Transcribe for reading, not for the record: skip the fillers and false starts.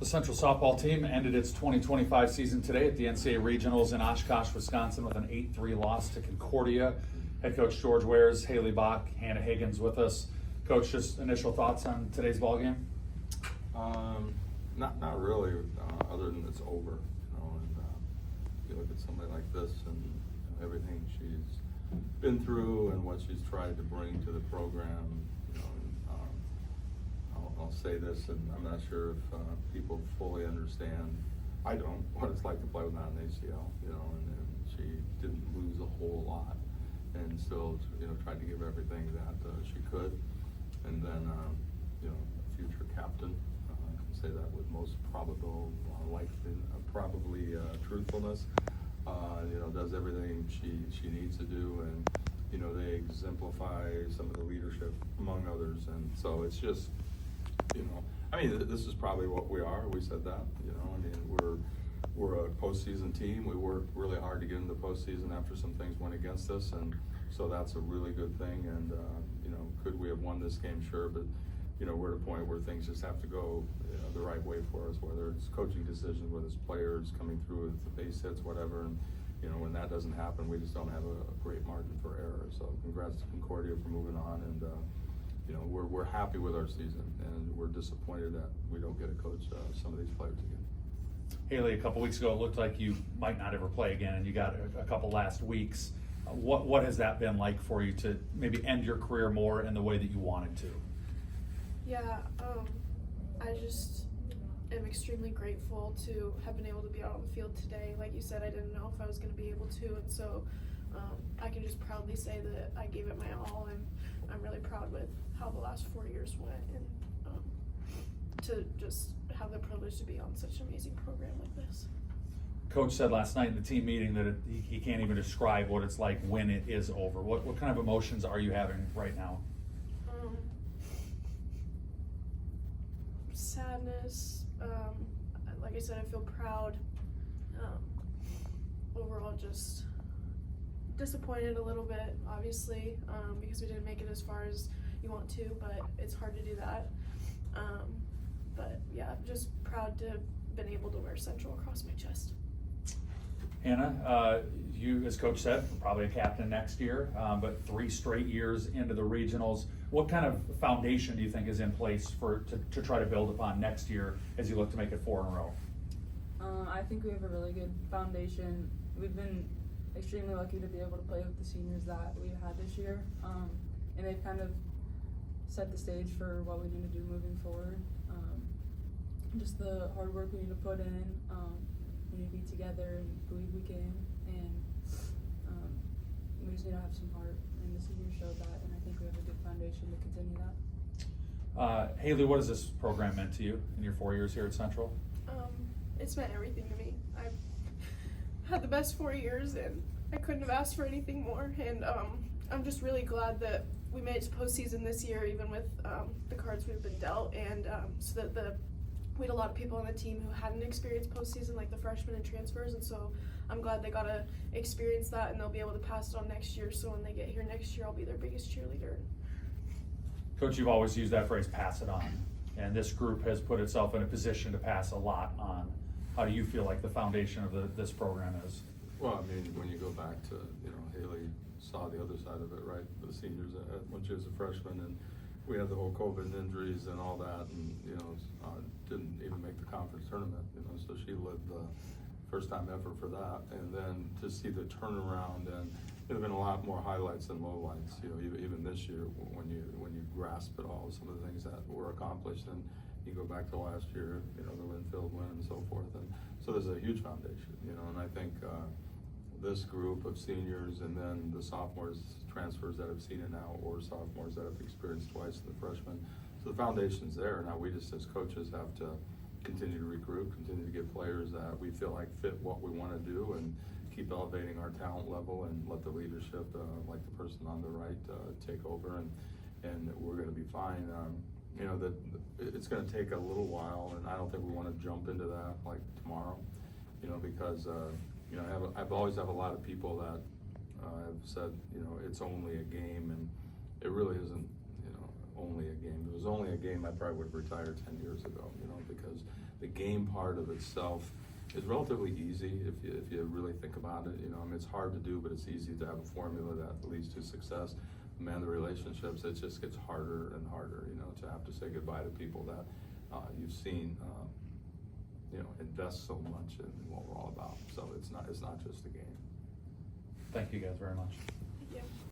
The Central softball team ended its 2025 season today at the NCAA Regionals in Oshkosh, Wisconsin with an 8-3 loss to Concordia. Head coach George Wares, Haley Bach, Hannah Higgins with us. Coach, just initial thoughts on today's ball game? Not really, other than it's over, and you look at somebody like this and everything she's been through and what she's tried to bring to the program, I'll say this, and I'm not sure if people fully understand, I don't, what it's like to play without an ACL, and she didn't lose a whole lot and still, tried to give everything that she could. And then, a future captain, I can say that with most probable, probably truthfulness, does everything she needs to do, and, they exemplify some of the leadership among others. And so it's just, this is probably what we are. We said that, we're a postseason team. We worked really hard to get into the postseason after some things went against us, and so that's a really good thing. And could we have won this game? Sure, but we're at a point where things just have to go the right way for us, whether it's coaching decisions, whether it's players coming through with the base hits, whatever. And when that doesn't happen, we just don't have a great margin for error. So congrats to Concordia for moving on, and we're happy with our season, and we're disappointed that we don't get to coach some of these players again. Haley, a couple weeks ago, it looked like you might not ever play again, and you got a couple last weeks. What has that been like for you to maybe end your career more in the way that you wanted to? Yeah, I just am extremely grateful to have been able to be out on the field today. Like you said, I didn't know if I was going to be able to, and so I can just proudly say that I gave it my all, and I'm really proud with how the last 4 years went, and to just have the privilege to be on such an amazing program like this. Coach said last night in the team meeting that he can't even describe what it's like when it is over. What kind of emotions are you having right now? Sadness. Like I said, I feel proud. Overall, just disappointed a little bit, obviously, because we didn't make it as far as you want to, but it's hard to do that. But yeah, just proud to have been able to wear Central across my chest. Hannah, you, as Coach said, probably a captain next year, but 3 straight years into the regionals. What kind of foundation do you think is in place to try to build upon next year as you look to make it 4 in a row? I think we have a really good foundation. We've been extremely lucky to be able to play with the seniors that we've had this year, and they've kind of set the stage for what we need to do moving forward. Just the hard work we need to put in. We need to be together and believe we can, and we just need to have some heart, and the seniors showed that, and I think we have a good foundation to continue that. Haley, what has this program meant to you in your 4 years here at Central? It's meant everything to me. I've had the best 4 years, and I couldn't have asked for anything more, and I'm just really glad that we made it to postseason this year, even with the cards we've been dealt, and so that we had a lot of people on the team who hadn't experienced postseason, like the freshmen and transfers, and so I'm glad they got to experience that, and they'll be able to pass it on next year, so when they get here next year, I'll be their biggest cheerleader. Coach, you've always used that phrase, pass it on, and this group has put itself in a position to pass a lot on. How do you feel like the foundation of this program is? Well, when you go back to, Haley saw the other side of it, right? The seniors when she was a freshman, and we had the whole COVID injuries and all that, and didn't even make the conference tournament, so she lived the first time ever for that. And then to see the turnaround, and there have been a lot more highlights than lowlights, even this year when you grasp it all, some of the things that were accomplished, and you go back to last year, the Linfield win and so forth, and so there's a huge foundation, and I think this group of seniors, and then the sophomores, transfers that have seen it now, or sophomores that have experienced twice the freshmen. So the foundation's there. Now we just, as coaches, have to continue to recruit, continue to get players that we feel like fit what we want to do, and keep elevating our talent level, and let the leadership, like the person on the right, take over, and we're going to be fine. That it's going to take a little while, and I don't think we want to jump into that like tomorrow, because I've always have a lot of people that have said, it's only a game, and it really isn't, only a game. If it was only a game, I probably would have retired 10 years ago, because the game part of itself is relatively easy if you really think about it. You know, I mean, it's hard to do, but it's easy to have a formula that leads to success. Man, the relationships, it just gets harder and harder, you know, to have to say goodbye to people that you've seen, you know, invest so much in what we're all about. So it's not just a game. Thank you guys very much. Yeah.